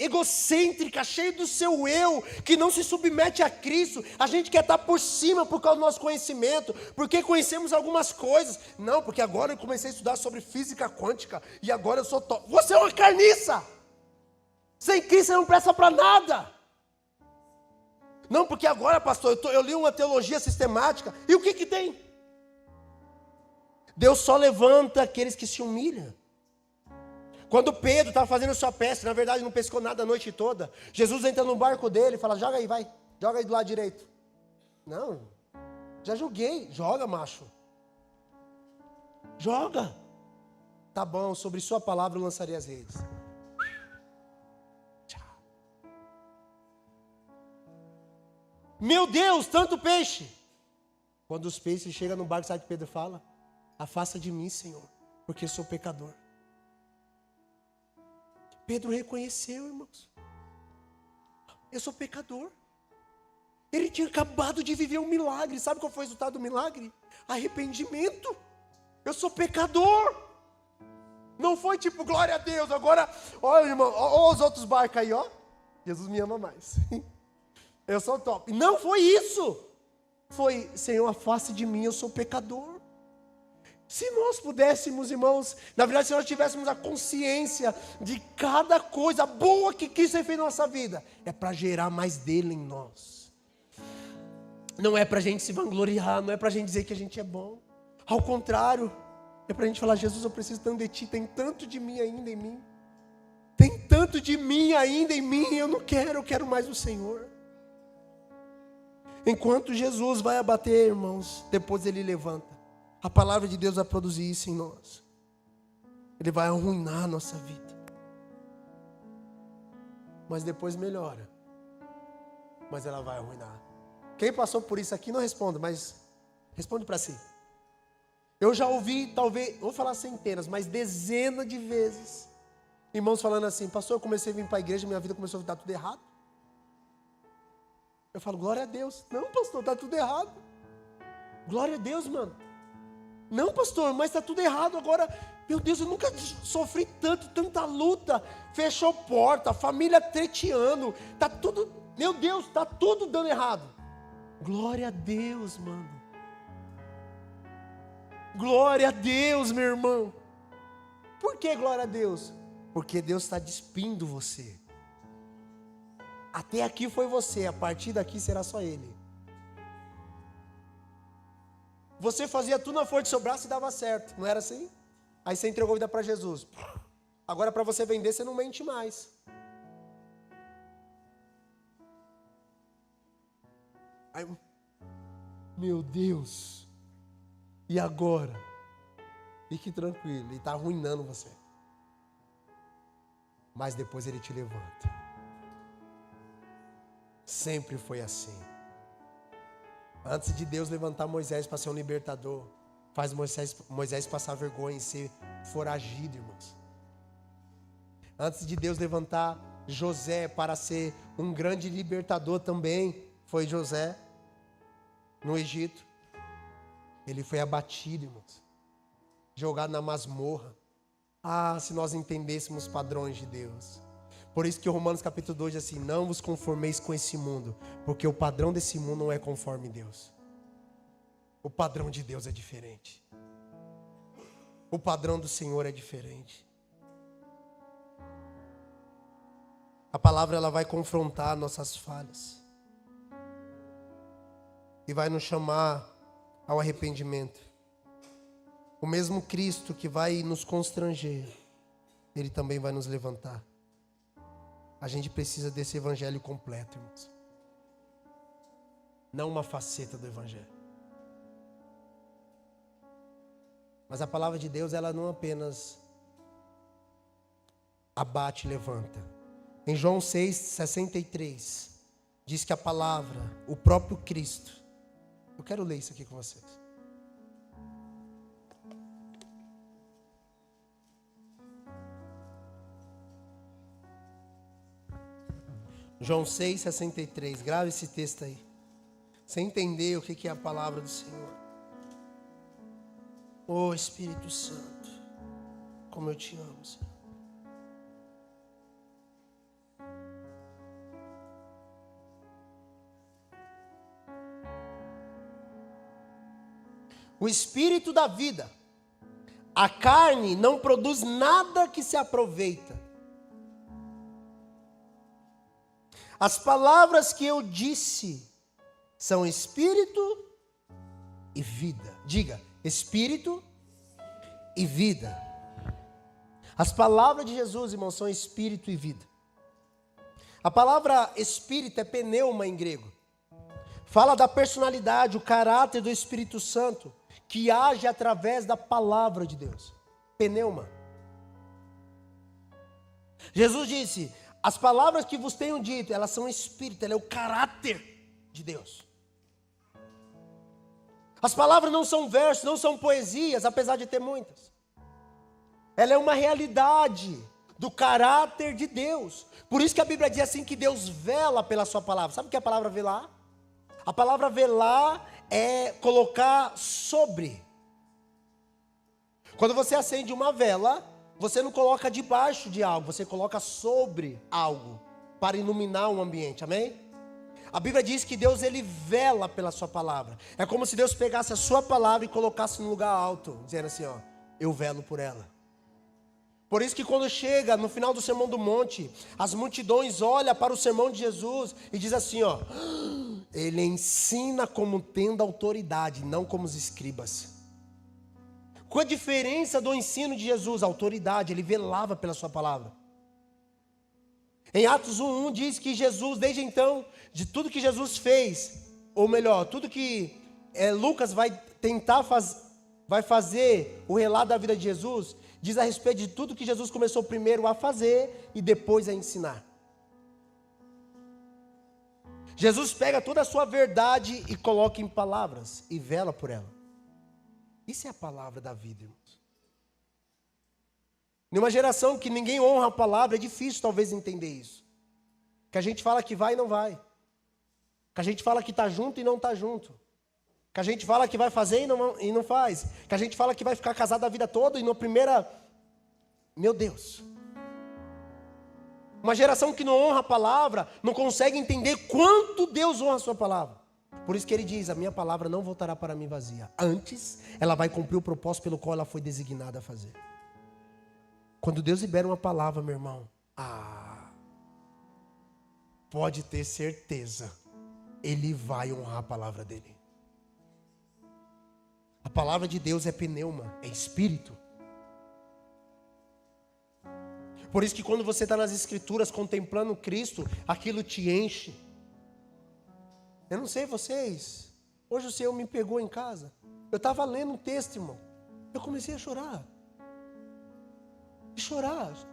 Egocêntrica, cheio do seu eu, que não se submete a Cristo. A gente quer estar por cima por causa do nosso conhecimento, porque conhecemos algumas coisas. Não, porque agora eu comecei a estudar sobre física quântica, e agora eu sou top. Você é uma carniça! Sem Cristo você não presta para nada. Não, porque agora, pastor, eu li uma teologia sistemática, e o que tem? Deus só levanta aqueles que se humilham. Quando Pedro estava fazendo sua pesca, na verdade não pescou nada a noite toda, Jesus entra no barco dele e fala, joga aí, vai, joga aí do lado direito. Não, já joguei. Joga, macho. Joga. Tá bom, sobre sua palavra eu lançarei as redes. Tchau. Meu Deus, tanto peixe. Quando os peixes chegam no barco, sabe o que Pedro fala? afasta de mim, Senhor, porque sou pecador. Pedro reconheceu, irmãos. Eu sou pecador. Ele tinha acabado de viver um milagre. Sabe qual foi o resultado do milagre? Arrependimento. Eu sou pecador. Não foi tipo, glória a Deus, agora, olha, irmão, olha os outros barcos aí, ó. Jesus me ama mais. Eu sou top. Não foi isso. Foi, Senhor, afaste de mim, eu sou pecador. Se nós pudéssemos, irmãos, na verdade, se nós tivéssemos a consciência de cada coisa boa que quis ser feita na nossa vida, é para gerar mais dele em nós. Não é para a gente se vangloriar, não é para a gente dizer que a gente é bom. Ao contrário, é para a gente falar, Jesus, eu preciso tanto de Ti, tem tanto de mim ainda em mim. Tem tanto de mim ainda em mim, eu quero mais o Senhor. Enquanto Jesus vai abater, irmãos, depois Ele levanta. A palavra de Deus vai produzir isso em nós. Ele vai arruinar a nossa vida. Mas depois melhora. Mas ela vai arruinar. Quem passou por isso aqui não responda, mas responde para si. Eu já ouvi, talvez, vou falar centenas, mas dezenas de vezes, irmãos falando assim, pastor, eu comecei a vir para a igreja, minha vida começou a dar tudo errado. Eu falo, glória a Deus. Não, pastor, está tudo errado. Glória a Deus, mano. Não, pastor, mas está tudo errado agora. Meu Deus, eu nunca sofri tanta luta. Fechou porta, família treteando. Tá tudo, meu Deus, está tudo dando errado. Glória a Deus, mano. Glória a Deus, meu irmão. Por que glória a Deus? Porque Deus está despindo você. Até aqui foi você, a partir daqui será só Ele. Você fazia tudo na força do seu braço e dava certo, não era assim? Aí você entregou a vida para Jesus. Agora para você vender, você não mente mais. Aí, meu Deus. E agora? Fique tranquilo, Ele está arruinando você. Mas depois Ele te levanta. Sempre foi assim. Antes de Deus levantar Moisés para ser um libertador, faz Moisés passar vergonha e ser foragido, irmãos. Antes de Deus levantar José para ser um grande libertador também, foi José no Egito. Ele foi abatido, irmãos. Jogado na masmorra. Ah, se nós entendêssemos os padrões de Deus. Por isso que o Romanos capítulo 2 diz assim, não vos conformeis com esse mundo, porque o padrão desse mundo não é conforme Deus. O padrão de Deus é diferente. O padrão do Senhor é diferente. A palavra ela vai confrontar nossas falhas. E vai nos chamar ao arrependimento. O mesmo Cristo que vai nos constranger, Ele também vai nos levantar. A gente precisa desse evangelho completo, irmãos. Não uma faceta do evangelho. Mas a palavra de Deus, ela não apenas abate e levanta. Em João 6,63, diz que a palavra, o próprio Cristo. Eu quero ler isso aqui com vocês. João 6,63, grave esse texto aí. Você entender o que é a palavra do Senhor. Oh Espírito Santo, como eu te amo, Senhor. O Espírito da vida. A carne não produz nada que se aproveita. As palavras que eu disse são espírito e vida. Diga, espírito e vida. As palavras de Jesus, irmãos, são espírito e vida. A palavra espírito é pneuma em grego. Fala da personalidade, o caráter do Espírito Santo, que age através da palavra de Deus. Pneuma. Jesus disse, as palavras que vos tenho dito, elas são espírito, ela é o caráter de Deus. As palavras não são versos, não são poesias, apesar de ter muitas. Ela é uma realidade do caráter de Deus. Por isso que a Bíblia diz assim que Deus vela pela sua palavra. Sabe o que é a palavra velar? A palavra velar é colocar sobre. Quando você acende uma vela, você não coloca debaixo de algo, você coloca sobre algo para iluminar um ambiente, amém? A Bíblia diz que Deus, ele vela pela sua palavra. É como se Deus pegasse a sua palavra e colocasse num lugar alto, dizendo assim, ó, eu velo por ela. Por isso que quando chega no final do Sermão do Monte, as multidões olham para o sermão de Jesus e diz assim, ó, ele ensina como tendo autoridade, não como os escribas. Qual a diferença do ensino de Jesus? A autoridade, ele velava pela sua palavra. Em Atos 1:1 diz que Jesus, desde então, de tudo que Jesus fez, ou melhor, tudo que Lucas vai tentar vai fazer o relato da vida de Jesus, diz a respeito de tudo que Jesus começou primeiro a fazer e depois a ensinar. Jesus pega toda a sua verdade e coloca em palavras e vela por ela. Isso é a palavra da vida, irmãos. Numa geração que ninguém honra a palavra, é difícil talvez entender isso. Que a gente fala que vai e não vai. Que a gente fala que está junto e não está junto. Que a gente fala que vai fazer e não faz. Que a gente fala que vai ficar casado a vida toda e na primeira... Meu Deus. Uma geração que não honra a palavra, não consegue entender quanto Deus honra a sua palavra. Por isso que ele diz, a minha palavra não voltará para mim vazia. Antes, ela vai cumprir o propósito pelo qual ela foi designada a fazer. Quando Deus libera uma palavra, meu irmão, pode ter certeza, Ele vai honrar a palavra dEle. A palavra de Deus é pneuma, é espírito. Por isso que quando você está nas escrituras contemplando Cristo, aquilo te enche. Eu não sei vocês, hoje o Senhor me pegou em casa, eu estava lendo um texto, irmão, eu comecei a chorar.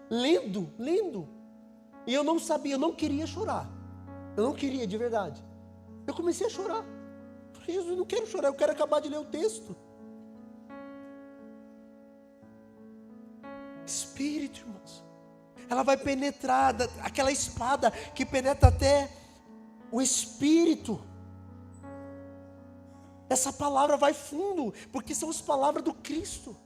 Lendo. E eu não sabia, eu não queria chorar. Eu não queria, de verdade. Eu comecei a chorar. Falei, Jesus, eu não quero chorar, eu quero acabar de ler o texto. Espírito, irmãos. Ela vai penetrar, aquela espada que penetra até o espírito. Essa palavra vai fundo, porque são as palavras do Cristo.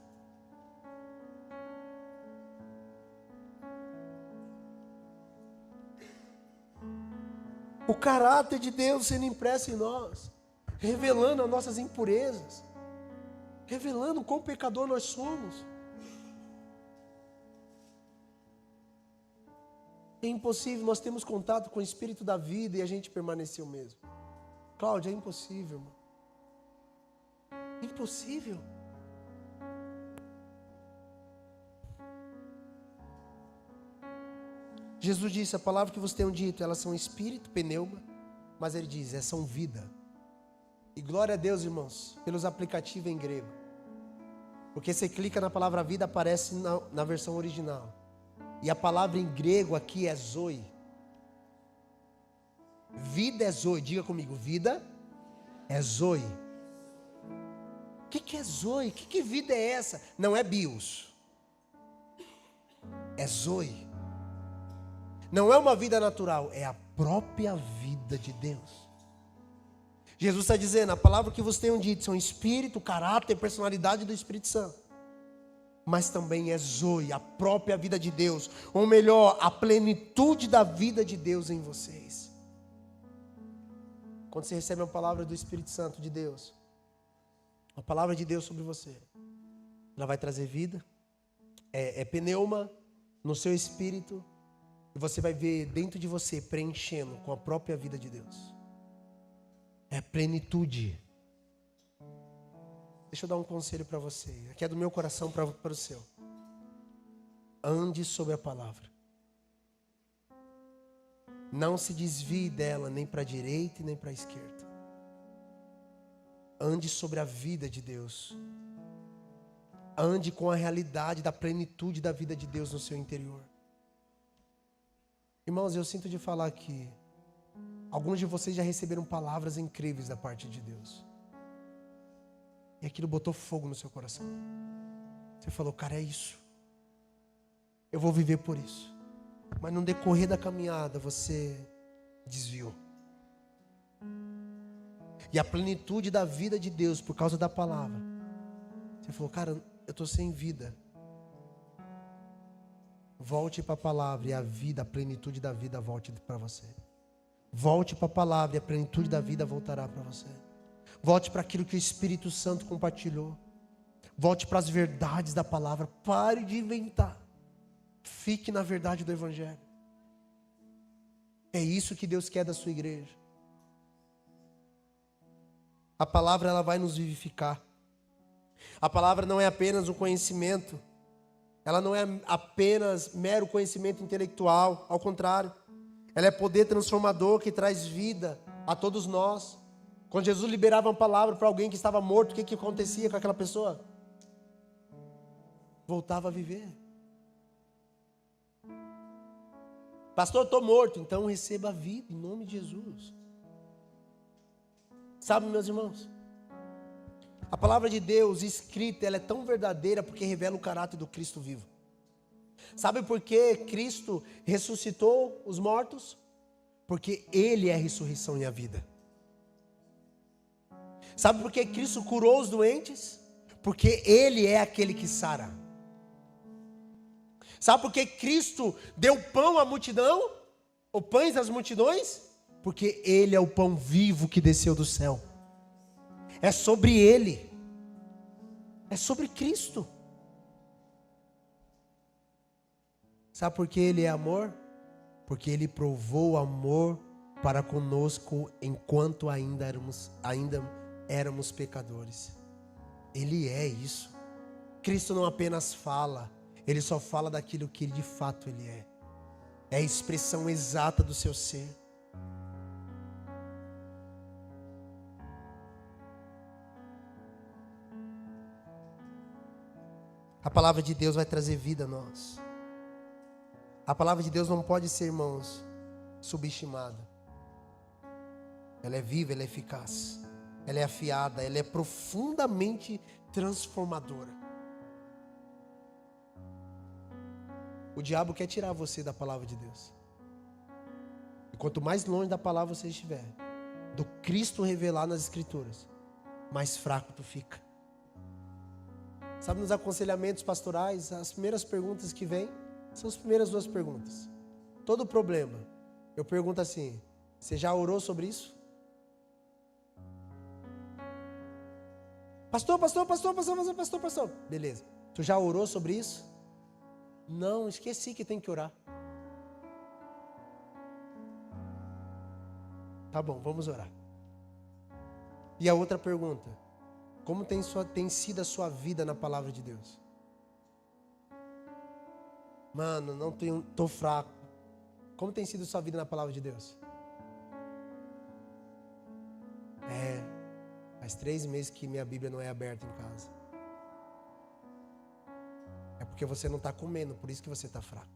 O caráter de Deus sendo impresso em nós, revelando as nossas impurezas, revelando quão pecador nós somos. É impossível, nós temos contato com o Espírito da vida e a gente permanecer o mesmo. Cláudia, é impossível, irmão. É impossível. Jesus disse, a palavra que vocês tenham dito, elas são espírito, pneuma, mas ele diz, elas são vida. E glória a Deus, irmãos, pelos aplicativos em grego. Porque você clica na palavra vida, aparece na versão original. E a palavra em grego aqui é zoe. Vida é zoe, diga comigo, vida é zoe. O que é zoe? Que vida é essa? Não é bios. É zoe. Não é uma vida natural, é a própria vida de Deus. Jesus está dizendo, a palavra que vocês tenham dito são espírito, caráter, personalidade do Espírito Santo. Mas também é zoe, a própria vida de Deus. Ou melhor, a plenitude da vida de Deus em vocês. Quando você recebe uma palavra do Espírito Santo de Deus, a palavra de Deus sobre você, ela vai trazer vida. É pneuma no seu espírito. E você vai ver dentro de você preenchendo com a própria vida de Deus. É plenitude. Deixa eu dar um conselho para você. Aqui é do meu coração para o seu. Ande sobre a palavra. Não se desvie dela nem para a direita e nem para a esquerda. Ande sobre a vida de Deus. Ande com a realidade da plenitude da vida de Deus no seu interior. Irmãos, eu sinto de falar que alguns de vocês já receberam palavras incríveis da parte de Deus. E aquilo botou fogo no seu coração. Você falou, cara, é isso. Eu vou viver por isso. Mas no decorrer da caminhada você desviou. E a plenitude da vida de Deus por causa da palavra. Você falou, cara, eu estou sem vida. Volte para a palavra e a vida, a plenitude da vida volte para você. Volte para a palavra e a plenitude da vida voltará para você. Volte para aquilo que o Espírito Santo compartilhou. Volte para as verdades da palavra. Pare de inventar. Fique na verdade do Evangelho. É isso que Deus quer da sua igreja. A palavra ela vai nos vivificar. A palavra não é apenas um conhecimento. Ela não é apenas mero conhecimento intelectual. Ao contrário. Ela é poder transformador que traz vida a todos nós. Quando Jesus liberava uma palavra para alguém que estava morto, o que acontecia com aquela pessoa? Voltava a viver. Pastor, estou morto. Então receba a vida em nome de Jesus. Sabe, meus irmãos? A palavra de Deus escrita, ela é tão verdadeira porque revela o caráter do Cristo vivo. Sabe por que Cristo ressuscitou os mortos? Porque Ele é a ressurreição e a vida. Sabe por que Cristo curou os doentes? Porque Ele é aquele que sara. Sabe por que Cristo deu pão à multidão? Ou pães às multidões? Porque Ele é o pão vivo que desceu do céu. É sobre Ele. É sobre Cristo. Sabe por que Ele é amor? Porque Ele provou amor para conosco enquanto ainda éramos pecadores. Ele é isso. Cristo não apenas fala, Ele só fala daquilo que de fato Ele é. É a expressão exata do seu ser. A palavra de Deus vai trazer vida a nós. A palavra de Deus não pode ser, irmãos, subestimada. Ela é viva, ela é eficaz. Ela é afiada, ela é profundamente transformadora. O diabo quer tirar você da palavra de Deus. E quanto mais longe da palavra você estiver, do Cristo revelar nas Escrituras, mais fraco tu fica. Sabe, nos aconselhamentos pastorais, as primeiras perguntas que vêm são as primeiras duas perguntas. Todo problema, eu pergunto assim: você já orou sobre isso? Pastor. Beleza. Tu já orou sobre isso? Não, esqueci que tem que orar. Tá bom, vamos orar. E a outra pergunta: como tem sido a sua vida na palavra de Deus? Mano, tô fraco. Como tem sido a sua vida na palavra de Deus? Faz 3 meses que minha Bíblia não é aberta em casa. É porque você não está comendo, por isso que você está fraco.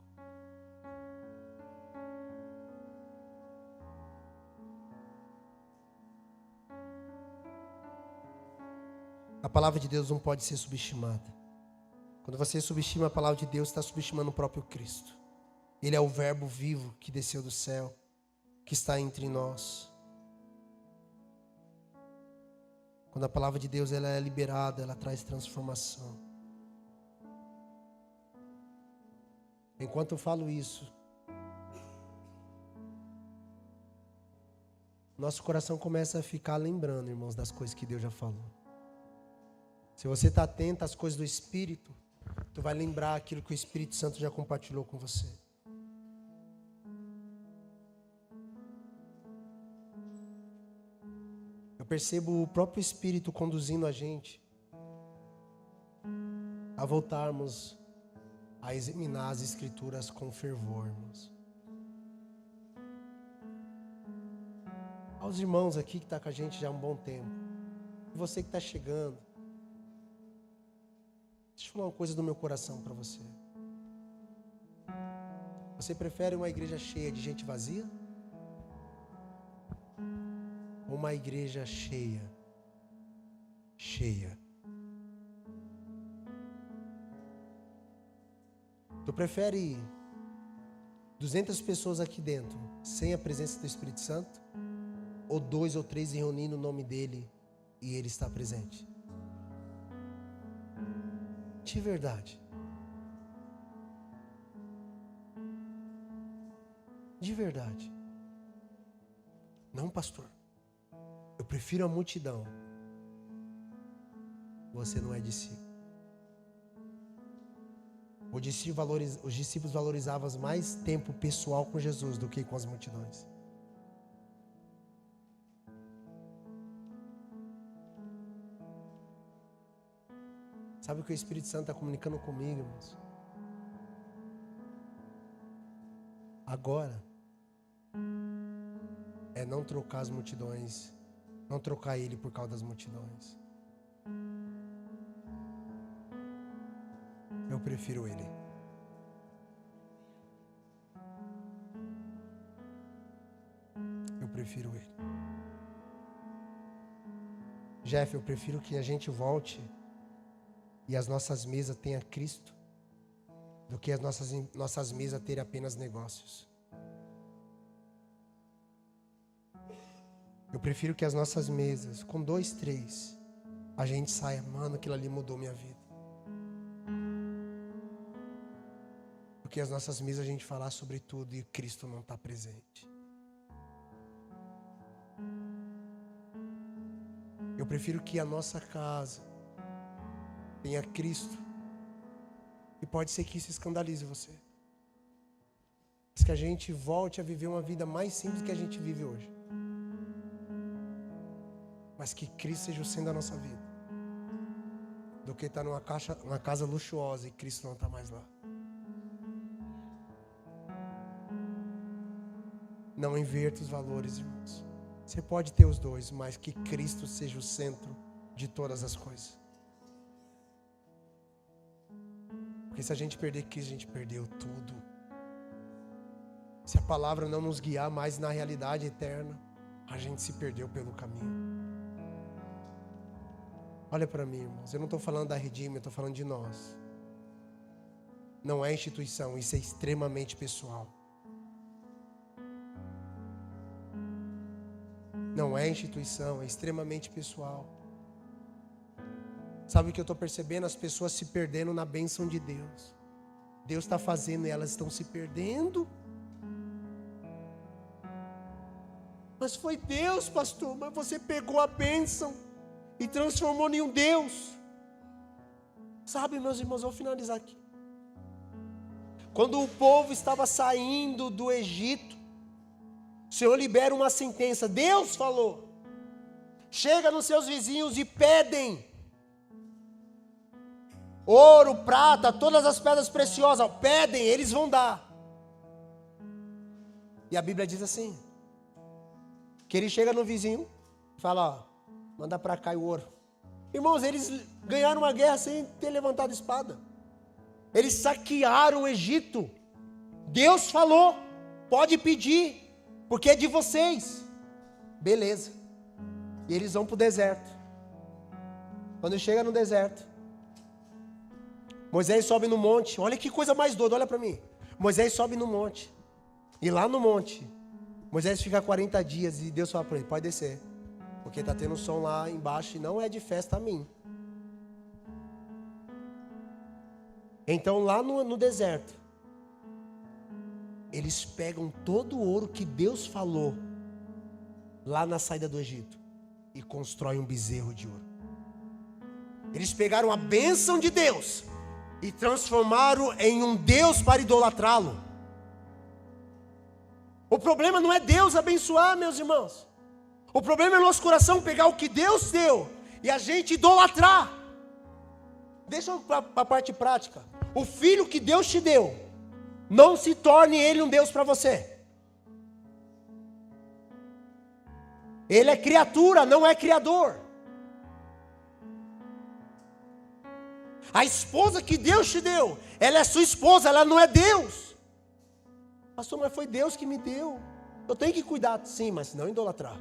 A palavra de Deus não pode ser subestimada. Quando você subestima a palavra de Deus, está subestimando o próprio Cristo. Ele é o verbo vivo que desceu do céu, que está entre nós. Quando a palavra de Deus ela é liberada, ela traz transformação. Enquanto eu falo isso, nosso coração começa a ficar lembrando, irmãos, das coisas que Deus já falou. Se você está atento às coisas do Espírito, tu vai lembrar aquilo que o Espírito Santo já compartilhou com você. Eu percebo o próprio Espírito conduzindo a gente a voltarmos a examinar as Escrituras com fervor, irmãos. Aos irmãos aqui que estão com a gente já há um bom tempo, e você que está chegando, deixa eu falar uma coisa do meu coração para você. Você prefere uma igreja cheia de gente vazia? Ou uma igreja cheia Tu prefere 200 pessoas aqui dentro, sem a presença do Espírito Santo? Ou 2 ou 3 reunindo o nome dele e ele está presente? De verdade. De verdade. Não, pastor. Eu prefiro a multidão. Você não é discípulo. Os discípulos valorizavam mais tempo pessoal com Jesus do que com as multidões. Sabe o que o Espírito Santo está comunicando comigo, irmãos? Agora é não trocar as multidões, não trocar ele por causa das multidões. Eu prefiro ele. Eu prefiro ele. Jeff, eu prefiro que a gente volte e as nossas mesas tenham Cristo do que as nossas mesas terem apenas negócios. Eu prefiro que as nossas mesas, com 2, 3, a gente saia, mano, aquilo ali mudou minha vida. Do que as nossas mesas a gente falar sobre tudo e Cristo não está presente. Eu prefiro que a nossa casa tenha Cristo. E pode ser que isso escandalize você. Mas que a gente volte a viver uma vida mais simples que a gente vive hoje. Mas que Cristo seja o centro da nossa vida. Do que estar numa casa luxuosa e Cristo não está mais lá. Não inverta os valores, irmãos. Você pode ter os dois, mas que Cristo seja o centro de todas as coisas. Porque se a gente perder Cristo, a gente perdeu tudo. Se a palavra não nos guiar mais na realidade eterna, a gente se perdeu pelo caminho. Olha para mim, irmãos. Eu não estou falando da Redeem, eu estou falando de nós. Não é instituição, isso é extremamente pessoal. Não é instituição, é extremamente pessoal. Sabe o que eu estou percebendo? As pessoas se perdendo na bênção de Deus. Deus está fazendo e elas estão se perdendo. Mas foi Deus, pastor, mas você pegou a bênção e transformou em um Deus. Sabe, meus irmãos, eu vou finalizar aqui. Quando o povo estava saindo do Egito, o Senhor libera uma sentença. Deus falou. Chega nos seus vizinhos e pedem ouro, prata, todas as pedras preciosas. Pedem, eles vão dar. E a Bíblia diz assim, que ele chega no vizinho e fala, ó, manda para cá o ouro. Irmãos, eles ganharam uma guerra sem ter levantado espada. Eles saquearam o Egito. Deus falou, pode pedir, porque é de vocês. Beleza. E eles vão para o deserto. Quando chega no deserto, Moisés sobe no monte. Olha que coisa mais doida, olha para mim. Moisés sobe no monte. E lá no monte, Moisés fica 40 dias e Deus fala para ele, pode descer. Porque está tendo som lá embaixo e não é de festa a mim. Então lá no deserto, eles pegam todo o ouro que Deus falou lá na saída do Egito e constroem um bezerro de ouro. Eles pegaram a bênção de Deus e transformaram em um Deus para idolatrá-lo. O problema não é Deus abençoar, meus irmãos. O problema é no nosso coração pegar o que Deus deu e a gente idolatrar. Deixa eu para a parte prática. O filho que Deus te deu, não se torne ele um Deus para você. Ele é criatura, não é criador. A esposa que Deus te deu, ela é sua esposa, ela não é Deus. Pastor, mas foi Deus que me deu. Eu tenho que cuidar, sim, mas não idolatrar.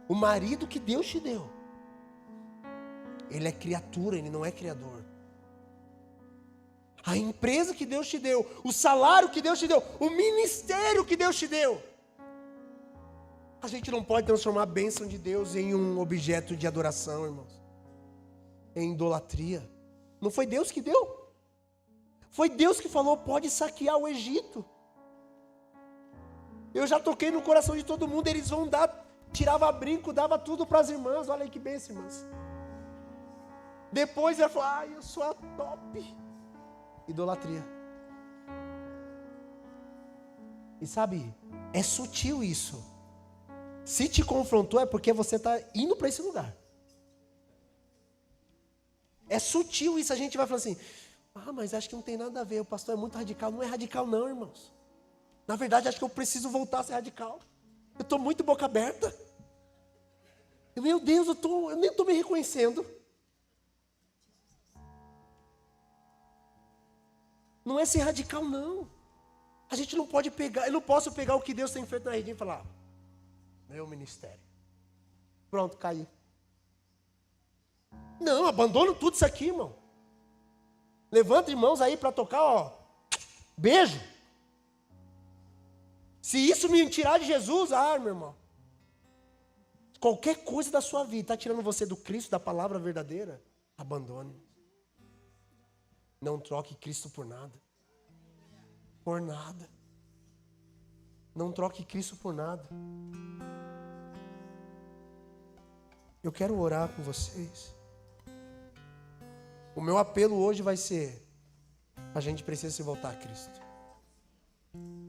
O marido que Deus te deu, ele é criatura, ele não é criador. a empresa que Deus te deu, o salário que Deus te deu, o ministério que Deus te deu. A gente não pode transformar a bênção de Deus em um objeto de adoração, irmãos. Em idolatria. Não foi Deus que deu. Foi Deus que falou, pode saquear o Egito. Eu já toquei no coração de todo mundo, eles vão dar, tirava brinco, dava tudo para as irmãs. Olha aí que bênção, irmãs. Depois ela falou, eu sou a top. Idolatria. E sabe, é sutil isso. Se te confrontou é porque você está indo para esse lugar. É sutil isso, a gente vai falar assim, mas acho que não tem nada a ver, o pastor é muito radical. Não é radical não, irmãos. Na verdade, acho que eu preciso voltar a ser radical. Eu estou muito boca aberta. Meu Deus, eu nem estou me reconhecendo. Não é ser radical não. A gente não pode pegar, eu não posso pegar o que Deus tem feito na rede e falar, meu ministério. Pronto, caí. Não, abandono tudo isso aqui, irmão. Levanta irmãos aí para tocar, ó. Beijo. Se isso me tirar de Jesus, meu irmão. Qualquer coisa da sua vida está tirando você do Cristo, da palavra verdadeira, abandone. Não troque Cristo por nada. Por nada. Não troque Cristo por nada. Eu quero orar com vocês. O meu apelo hoje vai ser, a gente precisa se voltar a Cristo.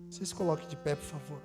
Vocês coloquem de pé, por favor.